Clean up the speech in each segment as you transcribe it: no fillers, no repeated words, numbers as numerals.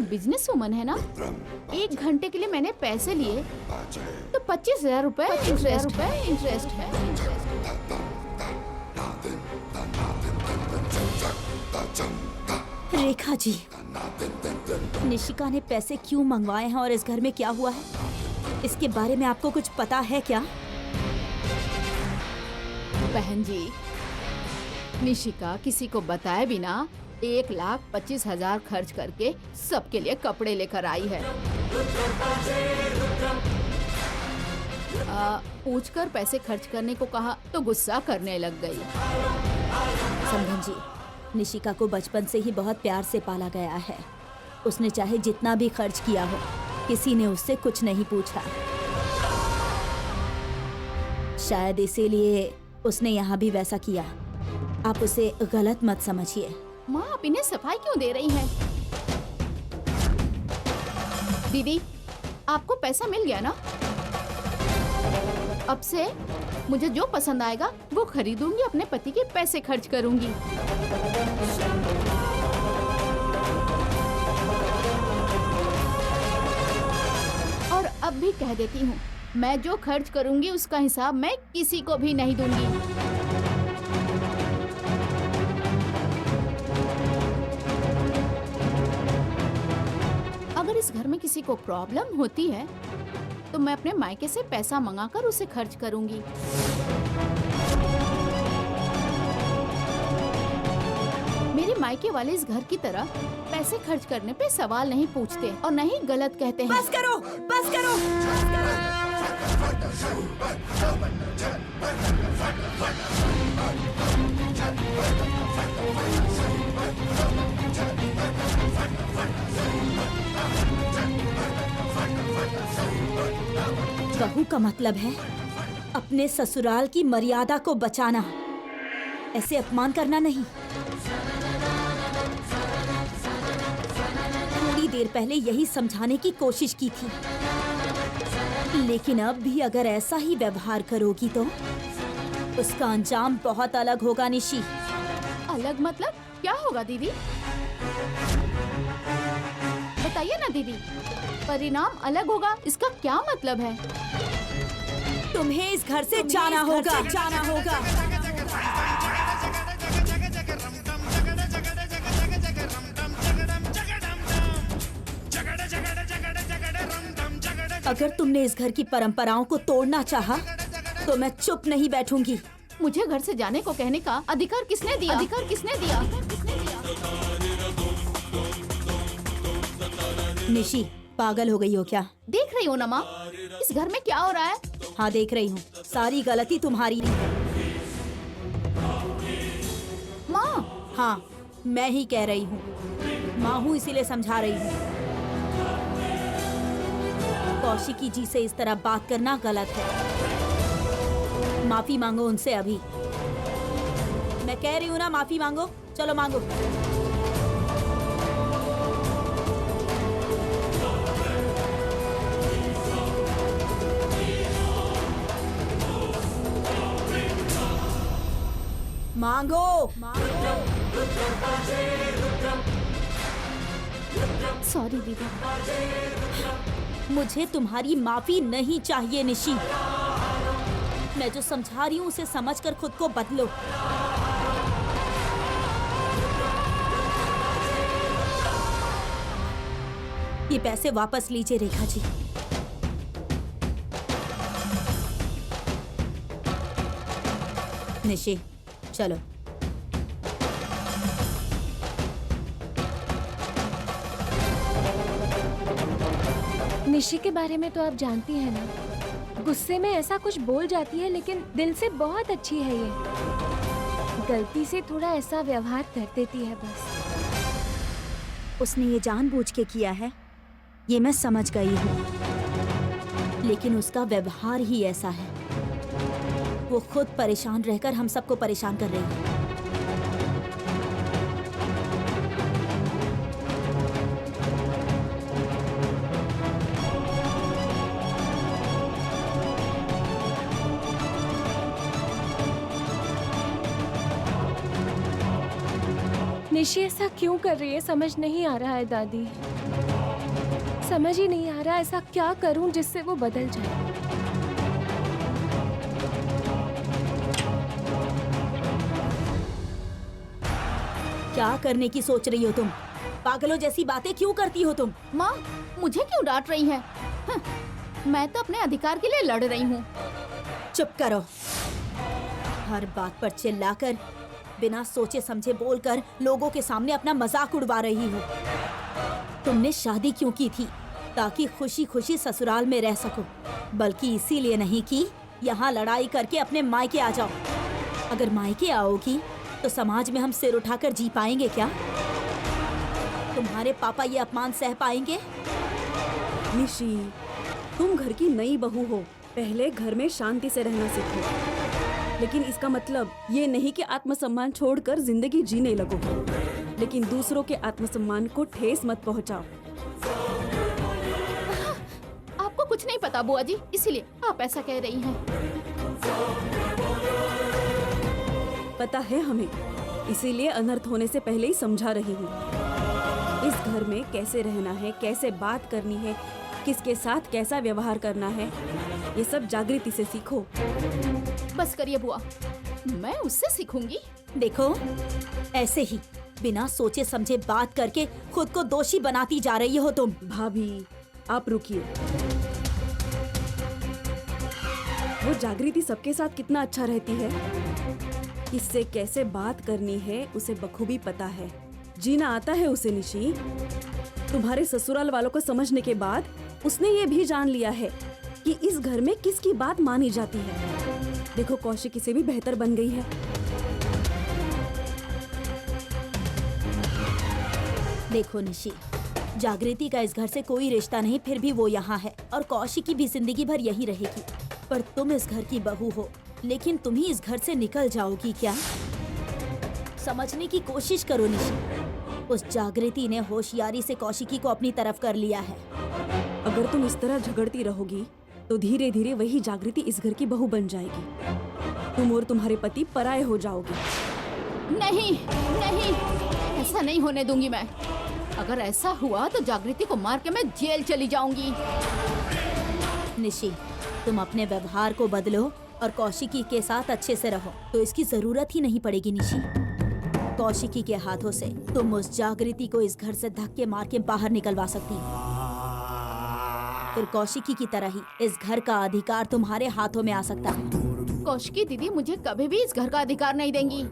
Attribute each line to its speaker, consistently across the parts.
Speaker 1: Business woman है ना? 1 घंटे के लिए मैंने पैसे लिए तो 25,000 रुपए इंटरेस्ट है।
Speaker 2: रेखा जी, निशिका ने पैसे क्यों मंगवाए हैं और इस घर में क्या हुआ है, इसके बारे में आपको कुछ पता है क्या?
Speaker 1: बहन जी, निशिका किसी को बताए बिना 1,25,000 खर्च करके सबके लिए कपड़े लेकर आई है। पूछकर पैसे खर्च करने को कहा तो गुस्सा करने लग गई।
Speaker 2: समझन जी, निशिका को बचपन से ही बहुत प्यार से पाला गया है। उसने चाहे जितना भी खर्च किया हो, किसी ने उससे कुछ नहीं पूछा। शायद इसीलिए उसने यहाँ भी वैसा किया। आप उसे गलत मत समझिए।
Speaker 1: माँ, आप इन्हें सफाई क्यों दे रही हैं? दीदी, आपको पैसा मिल गया ना? अब से मुझे जो पसंद आएगा वो खरीदूंगी, अपने पति के पैसे खर्च करूंगी। और अब भी कह देती हूँ, मैं जो खर्च करूंगी उसका हिसाब मैं किसी को भी नहीं दूंगी। अगर इस घर में किसी को प्रॉब्लम होती है तो मैं अपने मायके से पैसा मंगाकर उसे खर्च करूंगी। मेरे मायके वाले इस घर की तरह पैसे खर्च करने पे सवाल नहीं पूछते और न ही गलत कहते हैं।
Speaker 2: बस करो, बस करो। बहू का मतलब है अपने ससुराल की मर्यादा को बचाना, ऐसे अपमान करना नहीं। थोड़ी देर पहले यही समझाने की कोशिश की थी, लेकिन अब भी अगर ऐसा ही व्यवहार करोगी तो उसका अंजाम बहुत अलग होगा निशी।
Speaker 1: अलग मतलब क्या होगा दीदी? बताइए ना दीदी, परिणाम अलग होगा इसका क्या मतलब है?
Speaker 2: तुम्हें इस घर से जाना होगा, जाना होगा। अगर तुमने इस घर की परंपराओं को तोड़ना चाहा, तो मैं चुप नहीं बैठूंगी।
Speaker 1: मुझे घर से जाने को कहने का अधिकार किसने दिया? अधिकार किसने दिया?
Speaker 2: निशी, पागल हो गई हो क्या?
Speaker 1: देख रही हो ना माँ, इस घर में क्या हो रहा है?
Speaker 2: हाँ, देख रही हूँ। सारी गलती तुम्हारी है।
Speaker 1: माँ।
Speaker 2: हाँ, मैं ही कह रही हूँ। माँ हूँ इसीलिए समझा रही हूँ। कौशिकी जी से इस तरह बात करना गलत है। माफी मांगो उनसे अभी। मैं कह रही हूँ ना, माफी मांगो। चलो मांगो। मांगो, मांगो।
Speaker 1: सॉरी दीदी।
Speaker 2: मुझे तुम्हारी माफी नहीं चाहिए निशी। मैं जो समझा रही हूँ उसे समझकर खुद को बदलो। ये पैसे वापस लीजिए रेखा जी। निशी, चलो।
Speaker 3: निशी के बारे में तो आप जानती हैं ना, गुस्से में ऐसा कुछ बोल जाती है लेकिन दिल से बहुत अच्छी है ये। गलती से थोड़ा ऐसा व्यवहार कर देती है बस।
Speaker 2: उसने ये जानबूझ के किया है, ये मैं समझ गई हूँ, लेकिन उसका व्यवहार ही ऐसा है। वो खुद परेशान रहकर हम सबको परेशान कर रही है।
Speaker 3: निशी ऐसा क्यों कर रही है समझ नहीं आ रहा है दादी। समझ ही नहीं आ रहा ऐसा क्या करूं जिससे वो बदल जाए।
Speaker 2: क्या करने की सोच रही हो तुम? पागलों जैसी बातें क्यों करती हो तुम?
Speaker 1: माँ, मुझे क्यों डांट रही हैं? मैं तो अपने अधिकार के लिए लड़ रही हूँ।
Speaker 2: चुप करो। हर बात पर चिल्लाकर, बिना सोचे समझे बोलकर लोगों के सामने अपना मजाक उड़वा रही हो। तुमने शादी क्यों की थी? ताकि खुशी खुशी ससुराल में रह सको, बल्कि इसीलिए नहीं कि यहाँ लड़ाई करके अपने मायके आ जाओ। अगर मायके आओगी तो समाज में हम सिर उठाकर जी पाएंगे क्या? तुम्हारे पापा ये अपमान सह पाएंगे?
Speaker 4: निशी, तुम घर की नई बहू हो, पहले घर में शांति से रहना सीखो। लेकिन इसका मतलब ये नहीं कि आत्मसम्मान छोड़कर जिंदगी जीने लगो। लेकिन दूसरों के आत्मसम्मान को ठेस मत पहुंचाओ।
Speaker 1: आपको कुछ नहीं पता बुआ जी, इसीलिए आप ऐसा कह रही हैं।
Speaker 4: पता है हमें, इसीलिए अनर्थ होने से पहले ही समझा रही हूँ। इस घर में कैसे रहना है, कैसे बात करनी है, किसके साथ कैसा व्यवहार करना है, ये सब जागृति से सीखो।
Speaker 1: बस करिए बुआ, मैं उससे सीखूंगी।
Speaker 2: देखो, ऐसे ही बिना सोचे समझे बात करके खुद को दोषी बनाती जा रही हो तुम।
Speaker 4: भाभी, आप रुकिए। वो जागृति सबके साथ कितना अच्छा रहती है, किससे कैसे बात करनी है उसे बखूबी पता है। जीना आता है उसे निशी। तुम्हारे ससुराल वालों को समझने के बाद उसने ये भी जान लिया है कि इस घर में किसकी बात मानी जाती है। देखो, कौशिकी से भी बेहतर बन गई है।
Speaker 2: देखो निशी, जागृति का इस घर से कोई रिश्ता नहीं, फिर भी वो यहाँ है और कौशिकी भी जिंदगी भर यही रहेगी। पर तुम इस घर की बहू हो, लेकिन तुम ही इस घर से निकल जाओगी क्या? समझने की कोशिश करो निशी। उस जागृति ने होशियारी से कौशिकी को अपनी तरफ कर लिया है।
Speaker 4: अगर तुम इस तरह झगड़ती रहोगी तो धीरे धीरे वही जागृति इस घर की बहू बन जाएगी। तुम और तुम्हारे पति पराये हो जाओगे।
Speaker 1: नहीं नहीं, ऐसा नहीं होने दूंगी मैं। अगर ऐसा हुआ तो जागृति को मार के मैं जेल चली जाऊंगी।
Speaker 2: निशी, तुम अपने व्यवहार को बदलो और कौशिकी के साथ अच्छे से रहो, तो इसकी जरूरत ही नहीं पड़ेगी निशी। कौशिकी के हाथों से तुम उस जागृति को इस घर से धक्के मार के बाहर निकलवा सकती हो। फिर कौशिकी की तरह ही इस घर का अधिकार तुम्हारे हाथों में आ सकता है।
Speaker 1: कौशिकी दीदी मुझे कभी भी इस घर का अधिकार नहीं देंगी।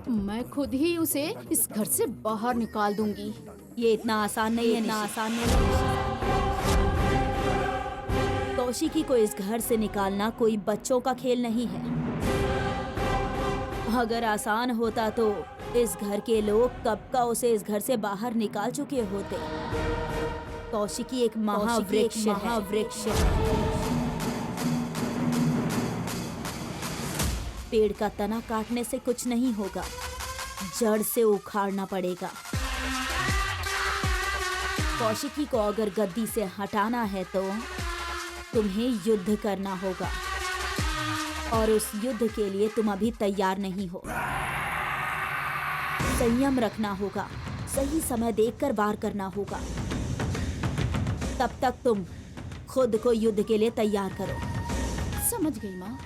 Speaker 1: मैं खुद ही उसे इस घर से बाहर निकाल दूंगी।
Speaker 2: ये इतना आसान नहीं है, इतना आसान नहीं है। कौशिकी को इस घर से निकालना कोई बच्चों का खेल नहीं है। अगर आसान होता तो इस घर के लोग कब का उसे इस घर से बाहर निकाल चुके होते। कौशिकी एक महावृक्ष है। पेड़ का तना काटने से कुछ नहीं होगा, जड़ से उखाड़ना पड़ेगा। कौशिकी को अगर गद्दी से हटाना है तो तुम्हें युद्ध करना होगा, और उस युद्ध के लिए तुम अभी तैयार नहीं हो। संयम रखना होगा, सही समय देखकर वार करना होगा। तब तक तुम खुद को युद्ध के लिए तैयार करो।
Speaker 1: समझ गई माँ,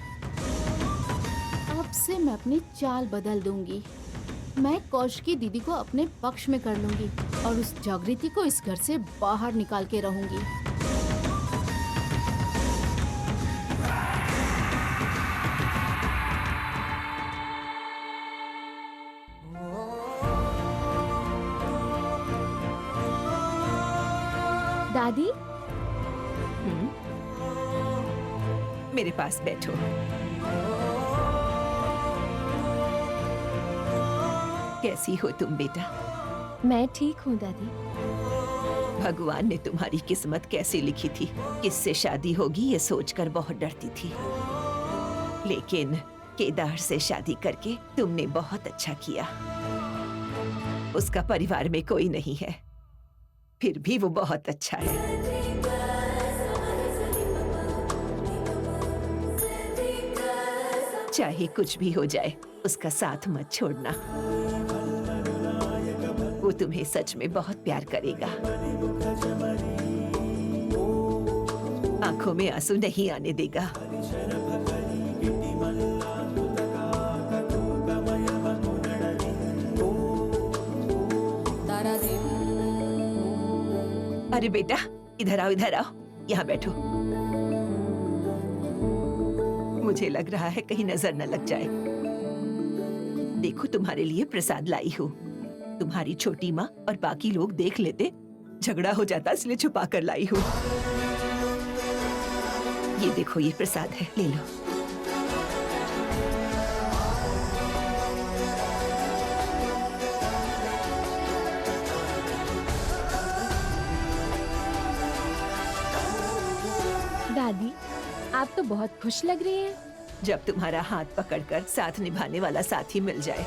Speaker 1: अब से मैं अपनी चाल बदल दूंगी। मैं कौशिकी दीदी को अपने पक्ष में कर लूंगी और उस जागृति को इस घर से बाहर निकाल के रहूंगी।
Speaker 3: दादी,
Speaker 5: मेरे पास बैठो। कैसी हो तुम बेटा?
Speaker 3: मैं ठीक हूँ दादी।
Speaker 5: भगवान ने तुम्हारी किस्मत कैसे लिखी थी, किससे शादी होगी ये सोचकर बहुत डरती थी, लेकिन केदार से शादी करके तुमने बहुत अच्छा किया। उसका परिवार में कोई नहीं है, फिर भी वो बहुत अच्छा है। चाहे कुछ भी हो जाए, उसका साथ मत छोड़ना। वो तुम्हें सच में बहुत प्यार करेगा। आंखों में आंसू नहीं आने देगा। अरे बेटा, इधर आओ, इधर आओ, यहाँ बैठो। मुझे लग रहा है कहीं नजर न लग जाए। देखो, तुम्हारे लिए प्रसाद लाई हूँ। तुम्हारी छोटी माँ और बाकी लोग देख लेते, झगड़ा हो जाता, इसलिए छुपा कर लाई हूँ। ये देखो, ये प्रसाद है, ले लो।
Speaker 3: दादी, आप तो बहुत खुश लग रही हैं।
Speaker 5: जब तुम्हारा हाथ पकड़कर साथ निभाने वाला साथी मिल जाए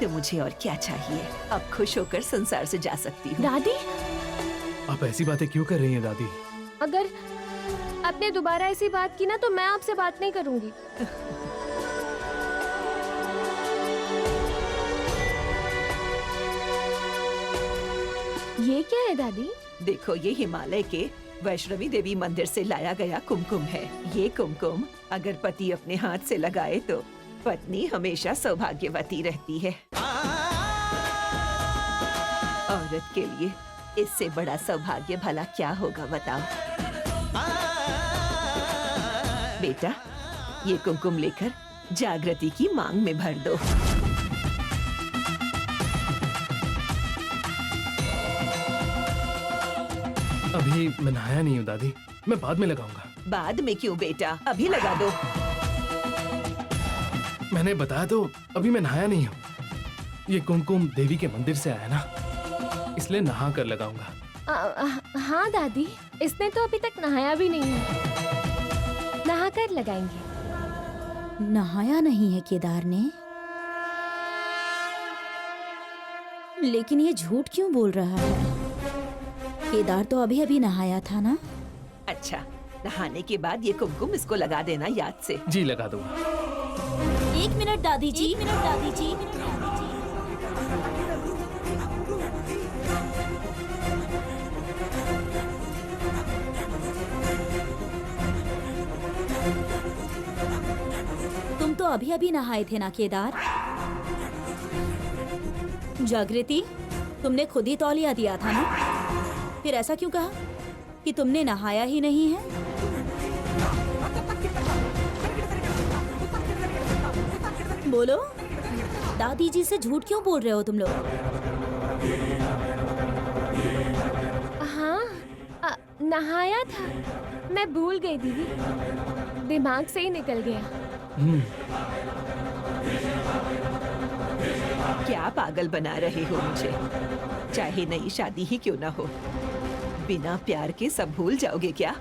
Speaker 5: तो मुझे और क्या चाहिए। अब खुश होकर संसार से जा सकती हूँ।
Speaker 3: दादी,
Speaker 6: आप ऐसी बातें क्यों कर रही हैं दादी?
Speaker 3: अगर आपने दोबारा ऐसी बात की ना तो मैं आपसे बात नहीं करूंगी। ये क्या है दादी?
Speaker 5: देखो, ये हिमालय के वैष्णवी देवी मंदिर से लाया गया कुमकुम है। ये कुमकुम अगर पति अपने हाथ से लगाए तो पत्नी हमेशा सौभाग्यवती रहती है। औरत के लिए इससे बड़ा सौभाग्य भला क्या होगा, बताओ। बेटा, ये कुमकुम लेकर जागृति की मांग में भर दो।
Speaker 6: अभी मैं नहाया नहीं हूँ दादी, मैं बाद में लगाऊंगा।
Speaker 5: बाद में क्यों बेटा, अभी लगा दो।
Speaker 6: मैंने बताया तो, अभी मैं नहाया नहीं हूँ। ये कुमकुम देवी के मंदिर से आया ना, इसलिए नहा कर लगाऊंगा।
Speaker 3: हाँ दादी, इसने तो अभी तक नहाया भी नहीं है। नहा कर लगाएंगे।
Speaker 2: नहाया नहीं है केदार ने, लेकिन ये झूठ क्यों बोल रहा है? केदार तो अभी अभी नहाया था ना।
Speaker 5: अच्छा, नहाने के बाद ये कुमकुम इसको लगा देना याद से।
Speaker 6: जी, लगा दूंगा।
Speaker 2: 1 मिनट दादी जी, 1 मिनट दादी जी। तुम तो अभी अभी नहाए थे ना केदार? जागृति, तुमने खुद ही तौलिया दिया था ना, फिर ऐसा क्यों कहा कि तुमने नहाया ही नहीं है? बोलो, दादी जी से झूठ क्यों बोल रहे हो तुम लोग?
Speaker 3: हाँ, नहाया था। मैं भूल गई दीदी, दिमाग से ही निकल गया।
Speaker 5: क्या पागल बना रहे हो मुझे? चाहे नई शादी ही क्यों ना हो, बिना प्यार के सब भूल जाओगे क्या?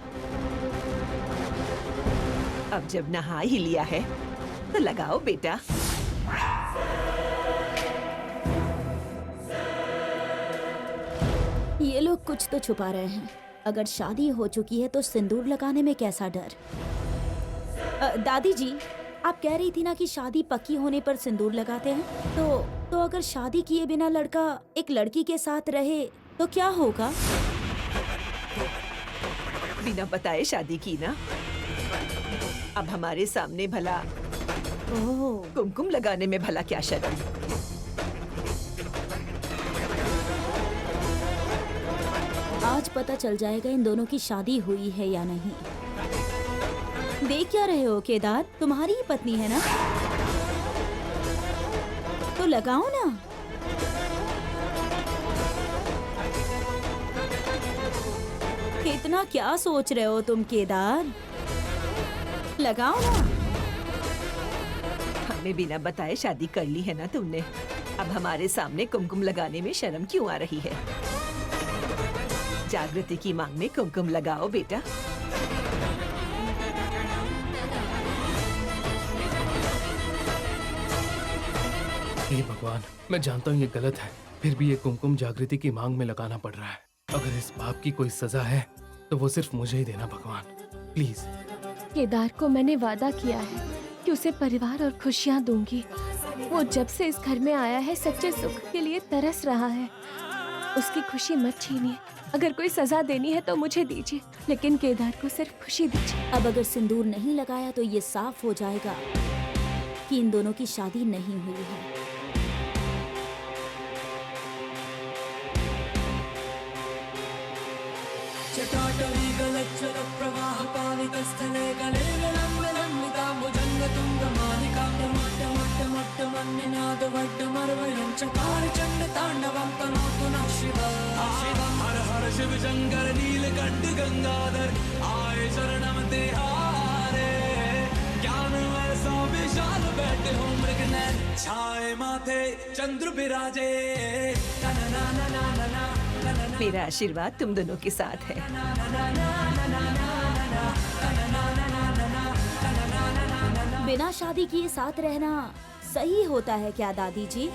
Speaker 5: अब जब नहा ही लिया है तो लगाओ बेटा।
Speaker 2: ये लोग कुछ तो छुपा रहे हैं। अगर शादी हो चुकी है तो सिंदूर लगाने में कैसा डर? दादी जी, आप कह रही थी ना कि शादी पक्की होने पर सिंदूर लगाते हैं। तो अगर शादी किए बिना लड़का एक लड़की के साथ रहे तो क्या होगा?
Speaker 5: बिना बताए शादी की ना। अब हमारे सामने भला
Speaker 2: ओह,
Speaker 5: कुमकुम लगाने में भला क्या शर्म?
Speaker 2: आज पता चल जाएगा इन दोनों की शादी हुई है या नहीं। देख क्या रहे हो केदार, तुम्हारी ही पत्नी है ना, तो लगाओ ना। इतना क्या सोच रहे हो तुम केदार, लगाओ ना।
Speaker 5: हमने बिना बताए शादी कर ली है ना तुमने। अब हमारे सामने कुमकुम लगाने में शर्म क्यों आ रही है? जागृति की मांग में कुमकुम लगाओ बेटा।
Speaker 6: हे भगवान, मैं जानता हूँ ये गलत है, फिर भी ये कुमकुम जागृति की मांग में लगाना पड़ रहा है। अगर इस पाप की कोई सजा है तो वो सिर्फ मुझे ही देना भगवान, प्लीज।
Speaker 3: केदार को मैंने वादा किया है कि उसे परिवार और खुशियाँ दूंगी। वो जब से इस घर में आया है सच्चे सुख के लिए तरस रहा है। उसकी खुशी मत छीनिए। अगर कोई सजा देनी है तो मुझे दीजिए, लेकिन केदार को सिर्फ खुशी दीजिए।
Speaker 2: अब अगर सिंदूर नहीं लगाया तो ये साफ हो जाएगा कि इन दोनों की शादी नहीं हुई है।
Speaker 7: चटाटवी गलच्चल प्रवाह पालितस्थले गले गलम्बिता भुजंग तुंग मालिका मट्ट मट्ट मट्ट मन्निनाद वड्ड मरवयं चकार चंड तांडवं तनोतु नः शिवम् हर हर शिव शंकर नीलकंठ गंगाधर आए शरणम ते हारे ज्ञान ऐसा विशाल बैठे हो मृग नैन छाए माथे चंद्र विराजे ना ना ना ना ना।
Speaker 5: मेरा आशीर्वाद तुम दोनों के साथ है।
Speaker 2: बिना शादी किए साथ रहना सही होता है क्या दादी जी?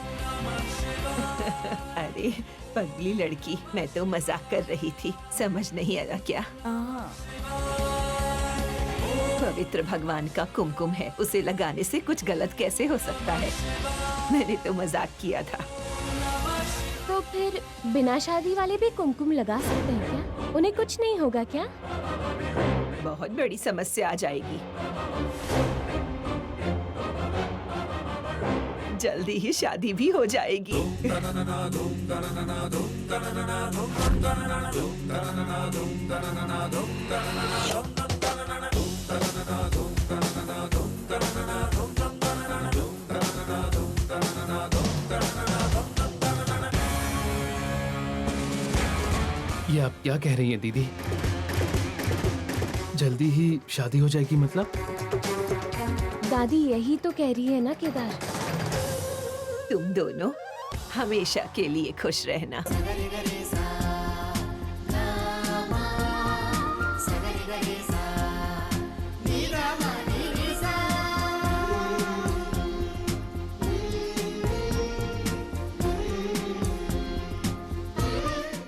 Speaker 5: अरे पगली लड़की, मैं तो मजाक कर रही थी, समझ नहीं आया क्या? पवित्र भगवान का कुमकुम है, उसे लगाने से कुछ गलत कैसे हो सकता है? मैंने तो मजाक किया था।
Speaker 3: तो फिर बिना शादी वाले भी कुमकुम लगा सकते हैं क्या? उन्हें कुछ नहीं होगा क्या?
Speaker 5: बहुत बड़ी समस्या आ जाएगी। जल्दी ही शादी भी हो जाएगी।
Speaker 6: ये आप क्या कह रही हैं दीदी? जल्दी ही शादी हो जाएगी मतलब?
Speaker 3: दादी यही तो कह रही है ना केदार।
Speaker 5: तुम दोनों हमेशा के लिए खुश रहना।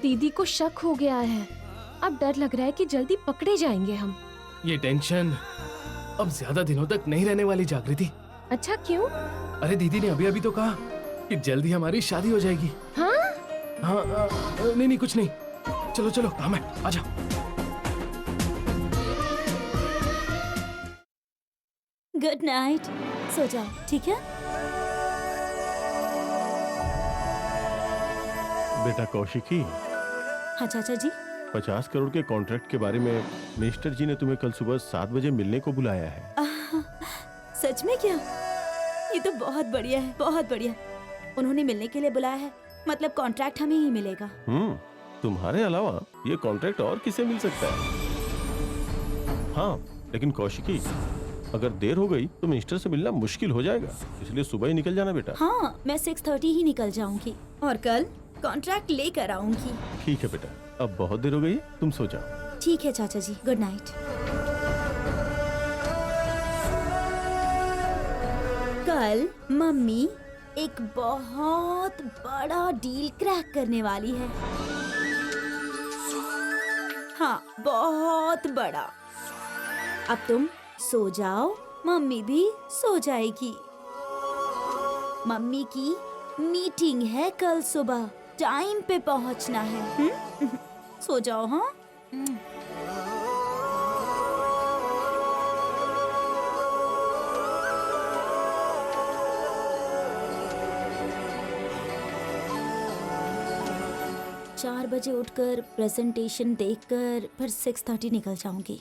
Speaker 3: दीदी को शक हो गया है। अब डर लग रहा है कि जल्दी पकड़े जाएंगे हम।
Speaker 6: ये टेंशन अब ज्यादा दिनों तक नहीं रहने वाली जागृति।
Speaker 3: अच्छा क्यों?
Speaker 6: अरे दीदी ने अभी अभी तो कहा कि जल्दी हमारी शादी हो जाएगी।
Speaker 3: हाँ?
Speaker 6: हाँ नहीं नहीं कुछ नहीं, चलो चलो काम है, आ जाओ।
Speaker 2: गुड नाइट, सो जाओ, ठीक है?
Speaker 8: बेटा कौशिकी,
Speaker 2: हाँ चाचा जी।
Speaker 8: 50 करोड़ के कॉन्ट्रैक्ट के बारे में मिनिस्टर जी ने तुम्हें कल सुबह 7 बजे मिलने को बुलाया है।
Speaker 2: सच में क्या? ये तो बहुत बढ़िया है, बहुत बढ़िया। उन्होंने मिलने के लिए बुलाया है, मतलब कॉन्ट्रैक्ट हमें ही मिलेगा।
Speaker 8: तुम्हारे अलावा ये कॉन्ट्रैक्ट और किसे मिल सकता है? हाँ, लेकिन कौशिकी, अगर देर हो गई तो मिनिस्टर से मिलना मुश्किल हो जाएगा, इसलिए सुबह ही निकल जाना बेटा।
Speaker 2: हाँ, मैं 6:30 ही निकल जाऊंगी और कल कॉन्ट्रैक्ट लेकर आऊंगी।
Speaker 8: ठीक है बेटा, अब बहुत देर हो गई है, तुम सो जाओ।
Speaker 2: ठीक है चाचा जी, गुड नाइट। कल मम्मी एक बहुत बड़ा डील क्रैक करने वाली है। हाँ, बहुत बड़ा। अब तुम सो जाओ, मम्मी भी सो जाएगी। मम्मी की मीटिंग है कल सुबह, टाइम पे पहुंचना है। सो जाओ। हाँ, 4 बजे उठकर प्रेजेंटेशन देखकर फिर 6:30 निकल जाऊंगी।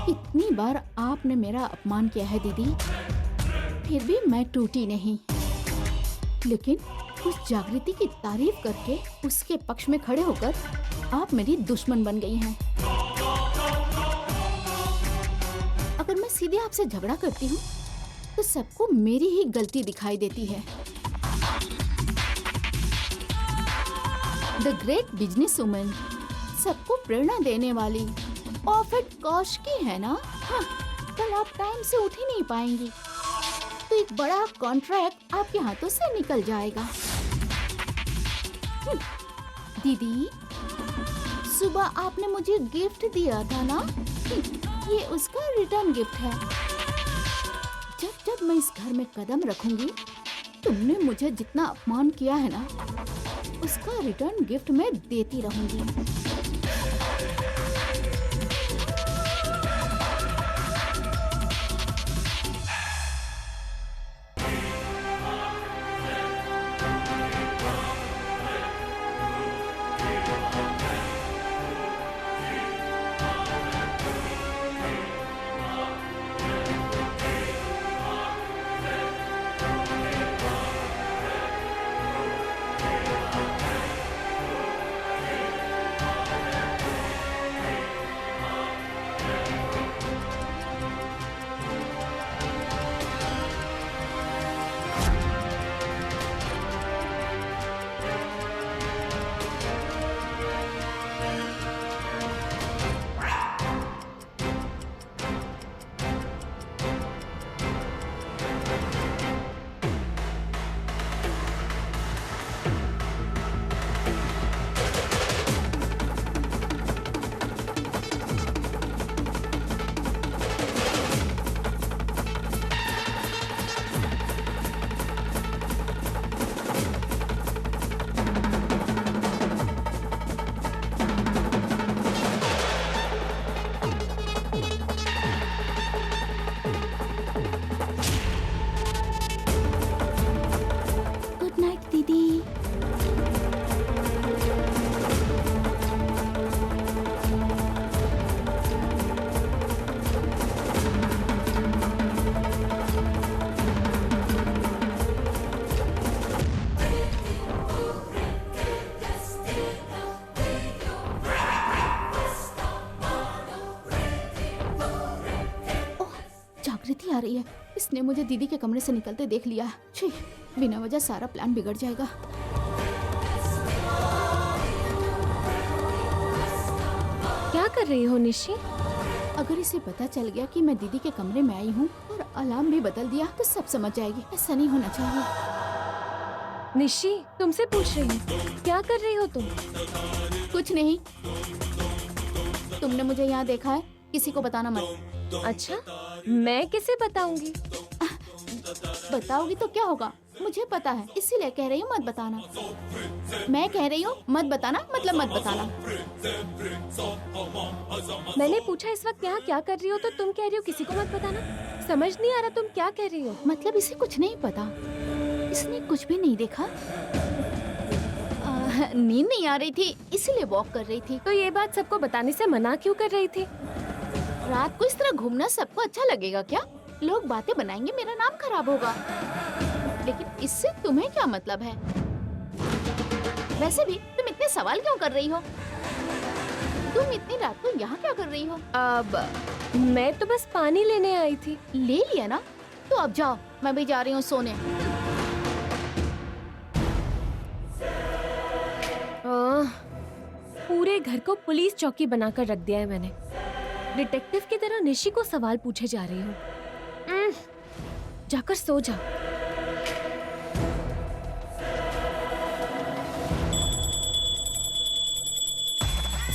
Speaker 1: इतनी बार आपने मेरा अपमान किया है दीदी, फिर भी मैं टूटी नहीं। लेकिन उस जागृति की तारीफ करके उसके पक्ष में खड़े होकर आप मेरी दुश्मन बन गई हैं। अगर मैं सीधे आपसे झगड़ा करती हूँ तो सबको मेरी ही गलती दिखाई देती है। द ग्रेट बिजनेस वुमन, सबको प्रेरणा देने वाली ऑफिट कौशिकी है ना। हाँ, कल आप टाइम से उठ ही नहीं पाएंगी तो एक बड़ा कॉन्ट्रैक्ट आपके हाथों से निकल जाएगा। दीदी, सुबह आपने मुझे गिफ्ट दिया था ना, ये उसका रिटर्न गिफ्ट है। जब जब मैं इस घर में कदम रखूंगी, तुमने मुझे जितना अपमान किया है ना, उसका रिटर्न गिफ्ट मैं देती रहूंगी। गुड नाइट दीदी। जागृति आ रही है। इसने मुझे दीदी के कमरे से निकलते देख लिया। छी, बिना वजह सारा प्लान बिगड़ जाएगा।
Speaker 3: क्या कर रही हो निशी?
Speaker 1: अगर इसे पता चल गया कि मैं दीदी के कमरे में आई हूँ और अलार्म भी बदल दिया तो सब समझ जाएगी। ऐसा नहीं होना चाहिए।
Speaker 3: निशी, तुमसे पूछ रही हूँ, क्या कर रही हो तुम?
Speaker 1: कुछ नहीं। तुमने मुझे यहाँ देखा है, किसी को बताना मत।
Speaker 3: अच्छा, मैं किसे बताऊंगी?
Speaker 1: बताओगी तो क्या होगा? मुझे पता है, इसीलिए कह रही हूँ मत बताना। मैं कह रही हूँ मत बताना, मतलब मत बताना।
Speaker 3: मैंने पूछा इस वक्त यहाँ क्या कर रही हो, तो तुम कह रही हो किसी को मत बताना। समझ नहीं आ रहा तुम क्या कह रही हो।
Speaker 1: मतलब इसे कुछ नहीं पता, इसने कुछ भी नहीं देखा। नींद नहीं आ रही थी, इसीलिए वॉक कर रही थी।
Speaker 3: तो ये बात सबको बताने से मना क्यों कर रही थी?
Speaker 1: रात को इस तरह घूमना सबको अच्छा लगेगा क्या? लोग बातें बनाएंगे, मेरा नाम खराब होगा। लेकिन इससे तुम्हें क्या मतलब है? वैसे भी तुम इतने सवाल क्यों कर रही हो? तुम इतनी रात को यहाँ क्या कर रही हो?
Speaker 3: अब मैं तो बस पानी लेने आई थी।
Speaker 1: ले लिया ना, तो अब जाओ, मैं भी जा रही हूँ सोने।
Speaker 3: पूरे घर को पुलिस चौकी बनाकर रख दिया है मैंने। डिटेक्टिव की तरह निशी को सवाल पूछे जा रही हूँ। जाकर सो जा।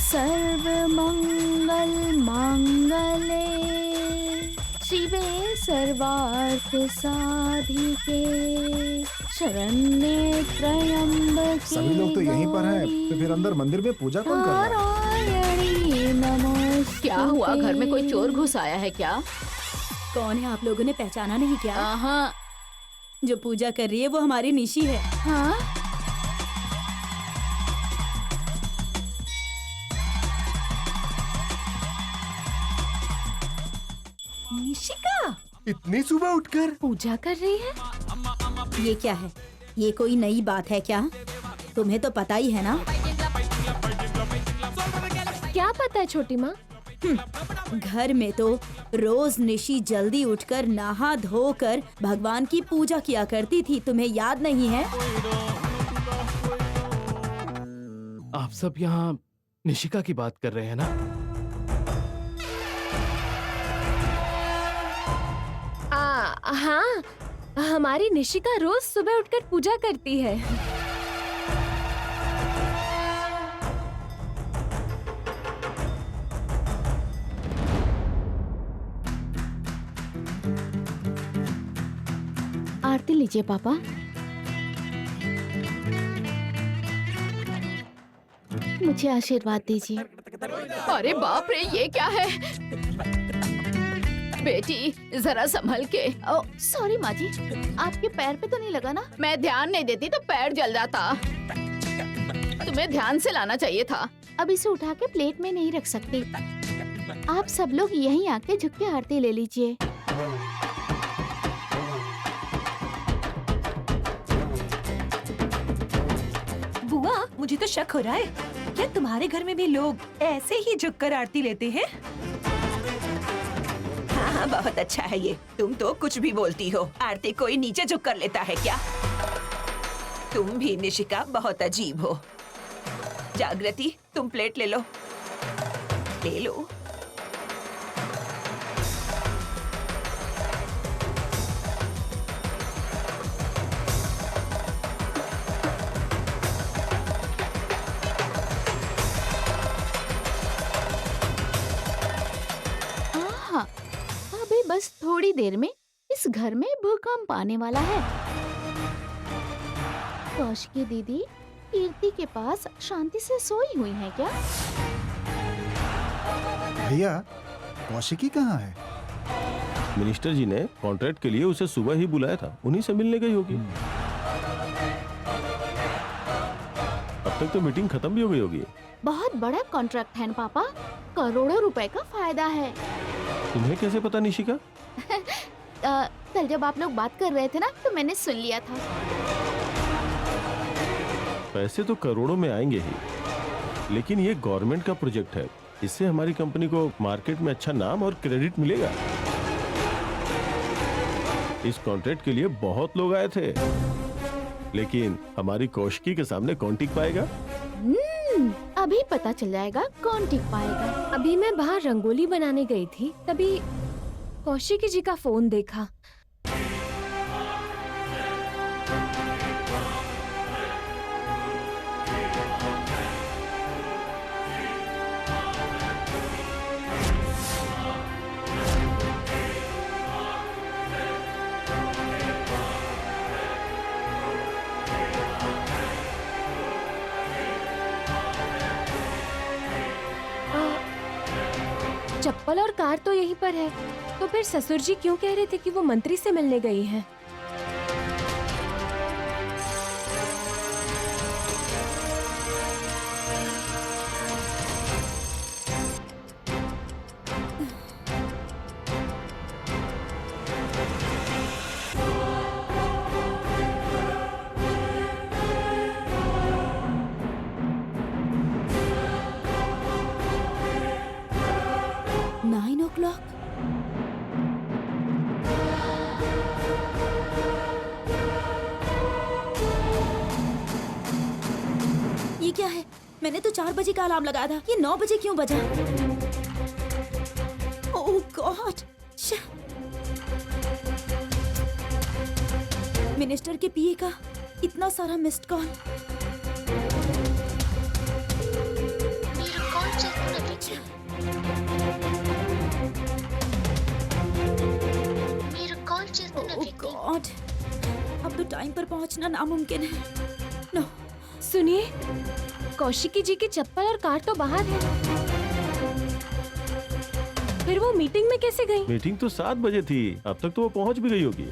Speaker 1: सर्वमंगल मांगले शिवे सर्वार्थ साधिके शरण्ये त्र्यंबके
Speaker 9: सभी लोग तो यहीं पर हैं, तो फिर अंदर मंदिर में पूजा कौन कर रहा है?
Speaker 1: नारायणी नमोस्तुते। क्या हुआ, घर में कोई चोर घुस आया है क्या?
Speaker 2: कौन है? आप लोगों ने पहचाना नहीं क्या?
Speaker 1: हाँ।
Speaker 2: जो पूजा कर रही है वो हमारी निशी है।
Speaker 1: हाँ?
Speaker 3: निशिका
Speaker 9: इतनी सुबह उठकर?
Speaker 3: पूजा कर रही है?
Speaker 2: ये क्या है? ये कोई नई बात है क्या? तुम्हें तो पता ही है ना।
Speaker 3: क्या पता है छोटी माँ?
Speaker 2: घर में तो रोज निशी जल्दी उठकर नहा धोकर भगवान की पूजा किया करती थी, तुम्हें याद नहीं है?
Speaker 6: आप सब यहाँ निशिका की बात कर रहे हैं ना?
Speaker 3: हाँ, हमारी निशिका रोज सुबह उठकर पूजा करती है।
Speaker 1: आरती लीजिए पापा। मुझे आशीर्वाद दीजिए। अरे बाप रे, ये क्या है? बेटी जरा संभल के। ओ सॉरी माँ जी, आपके पैर पे तो नहीं लगा ना? मैं ध्यान नहीं देती तो पैर जल जाता। तुम्हें ध्यान से लाना चाहिए था। अब इसे उठा के प्लेट में नहीं रख सकती। आप सब लोग यहीं आके झुक के आरती ले लीजिए।
Speaker 5: बुआ, मुझे तो शक हो रहा है, क्या तुम्हारे घर में भी लोग ऐसे ही झुककर आरती लेते हैं? हाँ हाँ, बहुत अच्छा है ये। तुम तो कुछ भी बोलती हो। आरती कोई नीचे झुक कर लेता है क्या? तुम भी निशिका बहुत अजीब हो। जागृति, तुम प्लेट ले लो। ले लो।
Speaker 1: अभी बस थोड़ी देर में इस घर में भूकंप आने वाला है। कौशिकी दीदी कीर्ति के पास शांति से सोई हुई है क्या?
Speaker 9: भैया, कौशिकी कहाँ है?
Speaker 8: मिनिस्टर जी ने कॉन्ट्रैक्ट के लिए उसे सुबह ही बुलाया था, उन्हीं से मिलने गई होगी। अब तक तो मीटिंग खत्म भी हो गई होगी।
Speaker 1: बहुत बड़ा कॉन्ट्रैक्ट है ना पापा, करोड़ों रुपए का फायदा है।
Speaker 8: तुम्हें कैसे पता निशिका?
Speaker 1: कल जब आप लोग बात कर रहे थे ना, तो मैंने सुन लिया था।
Speaker 8: पैसे तो करोड़ों में आएंगे ही, लेकिन ये गवर्नमेंट का प्रोजेक्ट है। इससे हमारी कंपनी को मार्केट में अच्छा नाम और क्रेडिट मिलेगा। इस कॉन्ट्रैक्ट के लिए बहुत लोग आए थे, लेकिन हमारी कौशिकी के सामने कौन टिक पाएगा?
Speaker 1: अभी पता चल जाएगा कौन टिक पाएगा।
Speaker 3: अभी मैं बाहर रंगोली बनाने गई थी, तभी कौशिकी जी का फोन देखा। चप्पल और कार तो यहीं पर है, तो फिर ससुर जी क्यों कह रहे थे कि वो मंत्री से मिलने गई हैं?
Speaker 2: ये क्या है? मैंने तो 4 बजे का अलार्म लगाया था, ये 9 बजे क्यों बजा? ओह गॉड! मिनिस्टर के पीए का इतना सारा मिस्ड कॉल। ओह गॉड! अब तो टाइम पर पहुंचना नामुमकिन है। नो।
Speaker 3: सुनिए, कौशिकी जी की चप्पल और कार तो बाहर है, फिर वो मीटिंग में कैसे गई?
Speaker 8: मीटिंग तो 7 बजे थी, अब तक तो वो पहुंच भी गई होगी।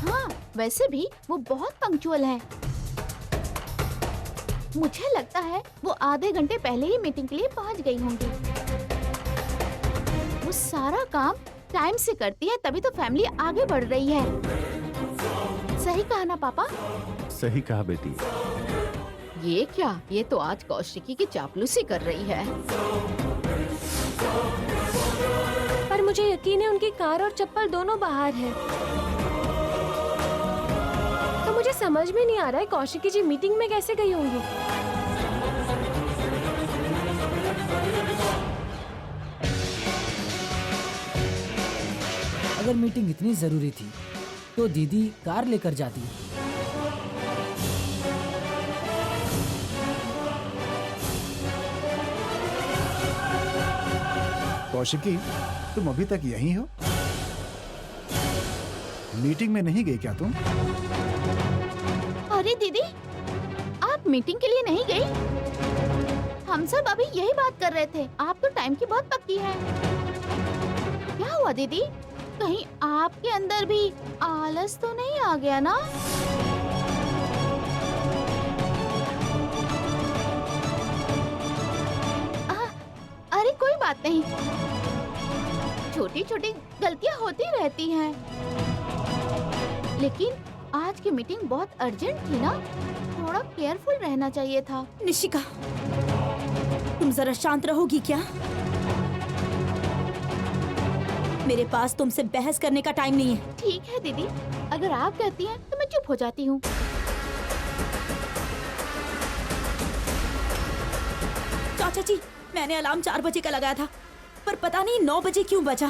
Speaker 1: हाँ, वैसे भी वो बहुत पंक्चुअल है। मुझे लगता है वो आधे घंटे पहले ही मीटिंग के लिए पहुंच गई होंगी। वो सारा काम टाइम से करती है, तभी तो फैमिली आगे बढ़ रही है। सही कहा ना पापा?
Speaker 8: सही कहा बेटी।
Speaker 1: ये क्या? ये तो आज कौशिकी की चापलूसी कर रही है।
Speaker 3: पर मुझे यकीन है उनकी कार और चप्पल दोनों बाहर है। तो मुझे समझ में नहीं आ रहा है कौशिकी जी मीटिंग में कैसे गई होंगी।
Speaker 10: अगर मीटिंग इतनी जरूरी थी तो दीदी कार लेकर जाती।
Speaker 9: कौशिकी, तुम अभी तक यहीं हो? मीटिंग में नहीं गई क्या तुम?
Speaker 1: अरे दीदी, आप मीटिंग के लिए नहीं गई? हम सब अभी यही बात कर रहे थे। आप तो टाइम की बहुत पक्की है। क्या हुआ दीदी? कहीं आपके अंदर भी आलस तो नहीं आ गया ना? अरे कोई बात नहीं, छोटी छोटी गलतियां होती रहती हैं। लेकिन आज की मीटिंग बहुत अर्जेंट थी ना, थोड़ा केयरफुल रहना चाहिए था।
Speaker 2: निशिका, तुम जरा शांत रहोगी क्या? मेरे पास तुमसे बहस करने का टाइम नहीं है।
Speaker 1: ठीक है दीदी, अगर आप कहती हैं तो मैं चुप हो जाती हूँ।
Speaker 2: चाचा जी, मैंने अलार्म 4 बजे का लगाया था, पर पता नहीं 9 बजे क्यों बजा।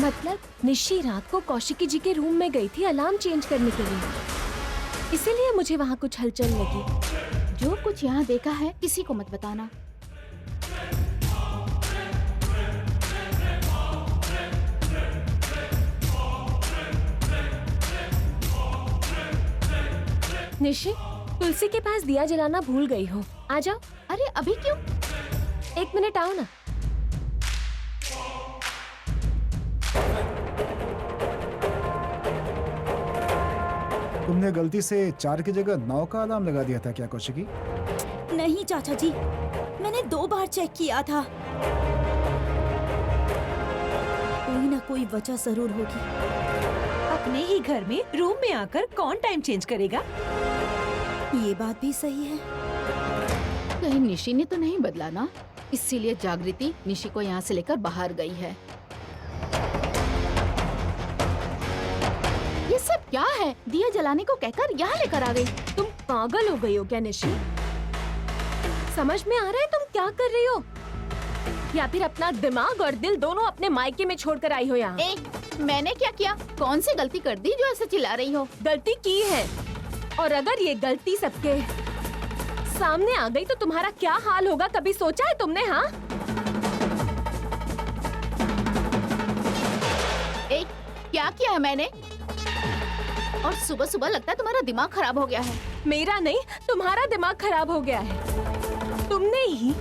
Speaker 3: मतलब निशी रात को कौशिकी जी के रूम में गई थी अलार्म चेंज करने के लिए, इसीलिए मुझे वहाँ कुछ हलचल लगी।
Speaker 1: जो कुछ यहाँ देखा है किसी को मत बताना।
Speaker 3: निशी, तुलसी के पास दिया जलाना भूल गई हो, आ जाओ।
Speaker 1: अरे अभी क्यों?
Speaker 3: 1 मिनट आओ ना।
Speaker 9: तुमने गलती से 4 की जगह 9 का अलार्म लगा दिया था क्या कौशिकी?
Speaker 2: नहीं चाचा जी, मैंने 2 बार चेक किया था। कोई ना कोई वजह जरूर होगी।
Speaker 5: अपने ही घर में रूम में आकर कौन टाइम चेंज करेगा?
Speaker 2: ये बात भी सही है।
Speaker 1: कहीं निशी ने तो नहीं बदला ना, इसीलिए जागृति निशी को यहाँ से लेकर बाहर गई है। ये सब क्या है? दिया जलाने को कहकर यहाँ लेकर आ गई।
Speaker 3: तुम पागल हो गई हो क्या निशी? समझ में आ रहा है तुम क्या कर रही हो? या फिर अपना दिमाग और दिल दोनों अपने मायके में छोड़कर आई हो यहाँ?
Speaker 1: मैंने क्या किया? कौन सी गलती कर दी जो ऐसे चिल्ला रही हो?
Speaker 3: गलती की है, और अगर ये गलती सबके सामने आ गई तो तुम्हारा क्या हाल होगा, कभी सोचा है तुमने? हाँ,
Speaker 1: क्या किया है मैंने? और सुबह सुबह लगता है तुम्हारा दिमाग खराब हो गया है।
Speaker 3: मेरा नहीं, तुम्हारा दिमाग खराब हो गया है। तुमने ही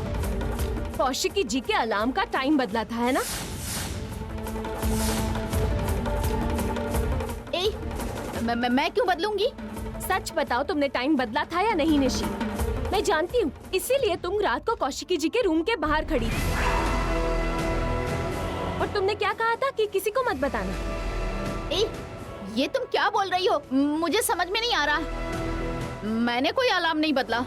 Speaker 3: कौशिकी जी के अलार्म का टाइम बदला था, है ना?
Speaker 1: मैं क्यों बदलूंगी?
Speaker 3: सच बताओ, तुमने टाइम बदला था या नहीं निशी? मैं जानती हूँ, इसीलिए तुम रात को कौशिकी जी के रूम के बाहर खड़ी थी। और तुमने क्या कहा था कि किसी को मत बताना।
Speaker 1: ये तुम क्या बोल रही हो? मुझे समझ में नहीं आ रहा। मैंने कोई अलार्म नहीं बदला।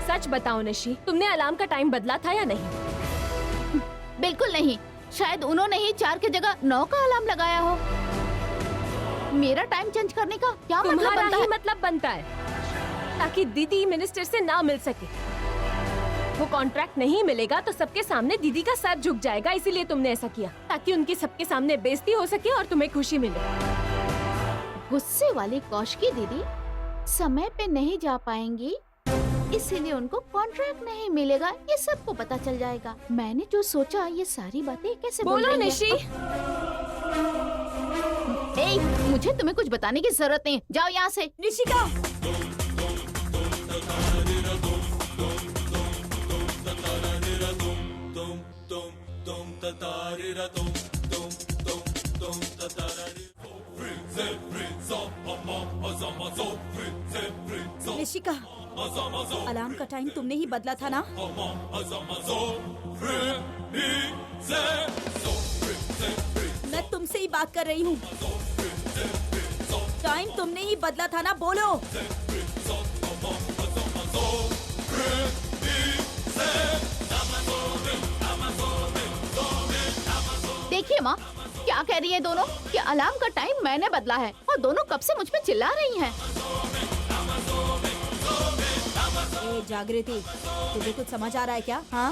Speaker 3: सच बताओ निशी, तुमने अलार्म का टाइम बदला था या नहीं?
Speaker 1: बिल्कुल नहीं। शायद उन्होंने ही 4 की जगह 9 का अलार्म लगाया हो। मेरा टाइम चेंज करने का क्या मतलब बनता है?
Speaker 3: मतलब बनता है ताकि दीदी मिनिस्टर से ना मिल सके। वो कॉन्ट्रैक्ट नहीं मिलेगा तो सबके सामने दीदी का सर झुक जाएगा, इसीलिए तुमने ऐसा किया ताकि उनकी सबके सामने बेइज्जती हो सके और तुम्हें खुशी मिले।
Speaker 1: गुस्से वाली कौशिकी दीदी समय पे नहीं जा पाएंगी, इसीलिए उनको कॉन्ट्रैक्ट नहीं मिलेगा, ये सबको पता चल जाएगा। मैंने जो सोचा ये सारी बातें कैसे बोल रही है?
Speaker 3: निशी,
Speaker 1: मुझे तुम्हें कुछ बताने की जरूरत नहीं, जाओ यहाँ से।
Speaker 2: निशिका, निशिका, अलार्म का टाइम तुमने ही बदला था ना? मैं तुमसे ही बात कर रही हूँ। टाइम तुमने ही बदला था ना, बोलो।
Speaker 1: देखिए माँ, क्या कह रही है दोनों कि अलार्म का टाइम मैंने बदला है, और दोनों कब से मुझ पे चिल्ला रही हैं।
Speaker 2: जागृति, तुझे कुछ समझ आ रहा है क्या? हाँ,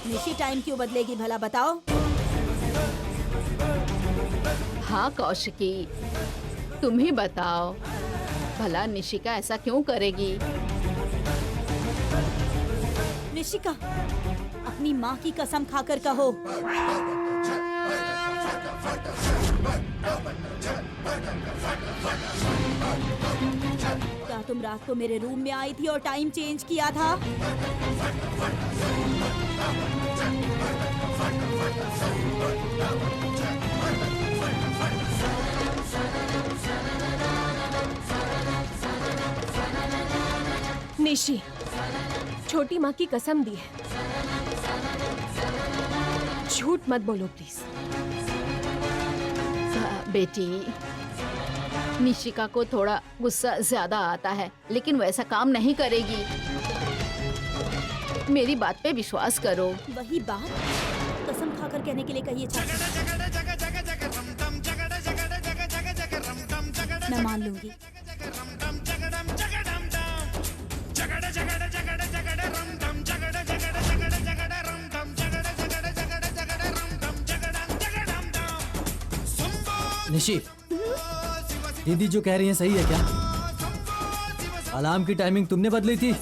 Speaker 2: निशी टाइम क्यों बदलेगी भला बताओ?
Speaker 1: हाँ कौशिकी, तुम ही बताओ, भला निशिका ऐसा क्यों करेगी?
Speaker 2: निशिका, अपनी माँ की कसम खाकर कहो, क्या तुम रात को मेरे रूम में आई थी और टाइम चेंज किया था?
Speaker 3: निशी, छोटी माँ की कसम दी है, झूठ मत बोलो प्लीज।
Speaker 1: बेटी, निशिका को थोड़ा गुस्सा ज्यादा आता है, लेकिन वो ऐसा काम नहीं करेगी। मेरी बात पे विश्वास करो।
Speaker 2: वही बात कसम खाकर कहने के लिए कहिए चाची। मैं मान लूंगी।
Speaker 10: निशी, दीदी जो कह रही हैं सही है क्या? अलार्म की टाइमिंग तुमने बदली थी?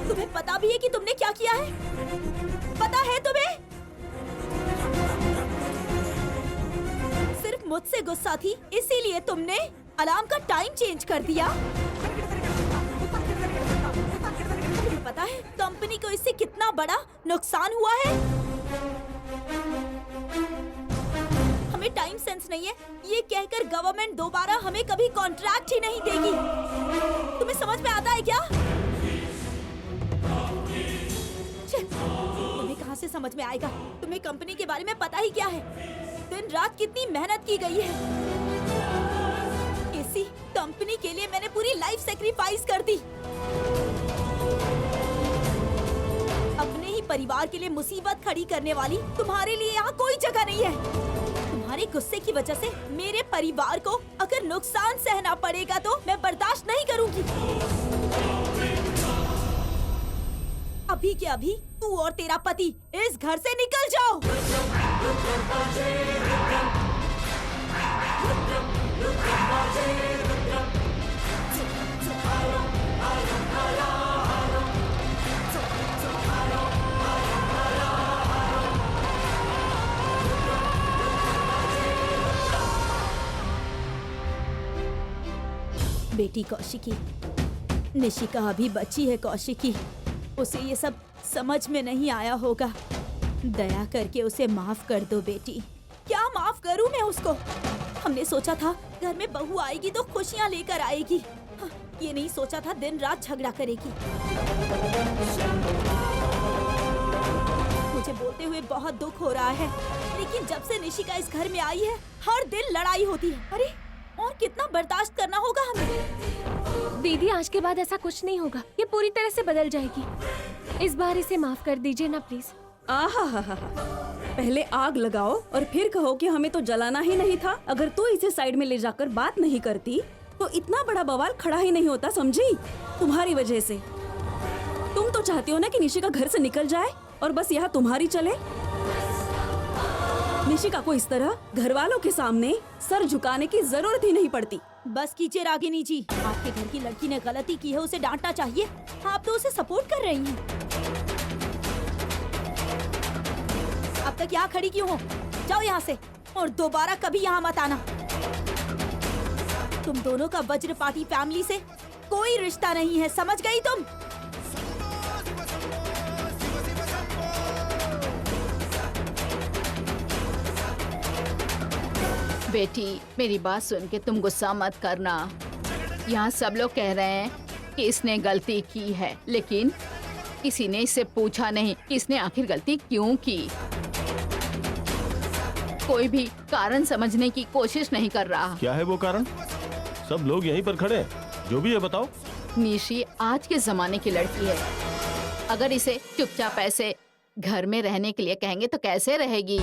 Speaker 2: तुम्हें पता भी है कि तुमने क्या किया है? पता है तुम्हें? सिर्फ मुझसे गुस्सा थी, इसीलिए तुमने अलार्म का टाइम चेंज कर दिया। तुम्हें पता है कंपनी को इससे कितना बड़ा नुकसान हुआ है? हमें टाइम सेंस नहीं है, ये कहकर गवर्नमेंट दोबारा हमें कभी कॉन्ट्रैक्ट ही नहीं देगी। तुम्हें समझ में आता है क्या? तुम्हें कहाँ से समझ में आएगा? तुम्हें कंपनी के बारे में पता ही क्या है? दिन रात कितनी मेहनत की गई है। इसी कंपनी के लिए मैंने पूरी लाइफ सेक्रीफाइस कर दी। अपने ही परिवार के लिए मुसीबत खड़ी करने वाली तुम्हारे लिए यहाँ कोई जगह नहीं है। तुम्हारे गुस्से की वजह से मेरे परिवार को अगर नुकसान सहना पड़ेगा तो मैं बर्दाश्त नहीं करूँगी। अभी के अभी तू और तेरा पति इस घर से निकल जाओ। बेटी कौशिकी, निशिका अभी बच्ची है कौशिकी, उसे ये सब समझ में नहीं आया होगा। दया करके उसे माफ कर दो बेटी। क्या माफ करूं मैं उसको? हमने सोचा था घर में बहू आएगी तो खुशियां लेकर आएगी। हाँ, ये नहीं सोचा था दिन रात झगड़ा करेगी। मुझे बोलते हुए बहुत दुख हो रहा है, लेकिन जब से निशिका इस घर में आई है हर दिन लड़ाई होती है। अरे और कितना बर्दाश्त करना होगा हमें?
Speaker 3: दीदी, आज के बाद ऐसा कुछ नहीं होगा, ये पूरी तरह से बदल जाएगी। इस बार इसे माफ कर दीजिए ना प्लीज।
Speaker 4: आहा, पहले आग लगाओ और फिर कहो कि हमें तो जलाना ही नहीं था। अगर तू इसे साइड में ले जाकर बात नहीं करती तो इतना बड़ा बवाल खड़ा ही नहीं होता, समझी? तुम्हारी वजह से। तुम तो चाहती हो ना कि निशिका घर से निकल जाए और बस यहाँ तुम्हारी चले। निशिका को इस तरह घर वालों के सामने सर झुकाने की जरूरत ही नहीं पड़ती।
Speaker 2: बस कीजिए रागिनी जी, आपके घर की लड़की ने गलती की है, उसे डांटना चाहिए। आप तो उसे सपोर्ट कर रही हैं। अब तक यहाँ खड़ी क्यों हो? जाओ यहाँ से और दोबारा कभी यहाँ मत आना। तुम दोनों का वज्रपाटी फैमिली से कोई रिश्ता नहीं है, समझ गई तुम?
Speaker 1: बेटी, मेरी बात सुन के तुम गुस्सा मत करना। यहाँ सब लोग कह रहे हैं कि इसने गलती की है, लेकिन किसी ने इससे पूछा नहीं कि इसने आखिर गलती क्यों की। कोई भी कारण समझने की कोशिश नहीं कर रहा।
Speaker 8: क्या है वो कारण? सब लोग यहीं पर खड़े हैं, जो भी है बताओ।
Speaker 1: निशी आज के जमाने की लड़की है। अगर इसे चुपचाप ऐसे घर में रहने के लिए कहेंगे तो कैसे रहेगी?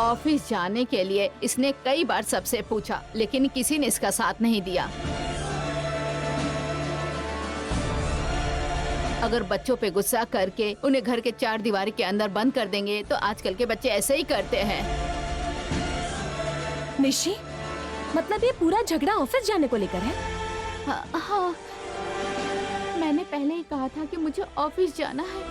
Speaker 1: ऑफिस जाने के लिए इसने कई बार सबसे पूछा, लेकिन किसी ने इसका साथ नहीं दिया। अगर बच्चों पे गुस्सा करके उन्हें घर के 4 दीवारी के अंदर बंद कर देंगे तो आजकल के बच्चे ऐसे ही करते हैं।
Speaker 3: निशी, मतलब ये पूरा झगड़ा ऑफिस जाने को लेकर है?
Speaker 1: हाँ, मैंने पहले ही कहा था कि मुझे ऑफिस जाना है।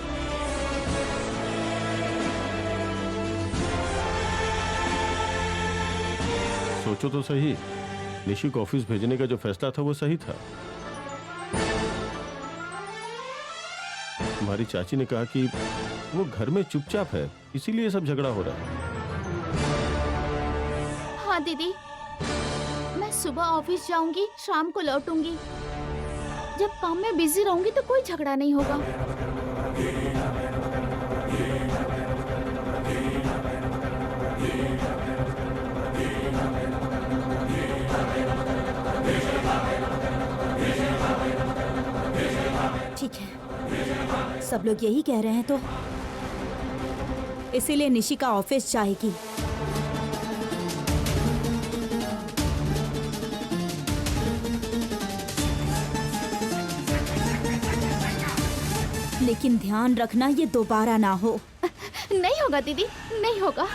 Speaker 8: सोचो तो सही, निशी को ऑफिस भेजने का जो फैसला था वो सही था। हमारी चाची ने कहा कि वो घर में चुपचाप है, इसीलिए सब झगड़ा हो रहा है।
Speaker 1: हाँ दीदी, मैं सुबह ऑफिस जाऊंगी, शाम को लौटूंगी। जब काम में बिजी रहूंगी तो कोई झगड़ा नहीं होगा।
Speaker 2: ठीक है, सब लोग यही कह रहे हैं तो इसीलिए निशिका ऑफिस जाएगी। लेकिन ध्यान रखना ये दोबारा ना हो।
Speaker 1: नहीं होगा दीदी, नहीं होगा।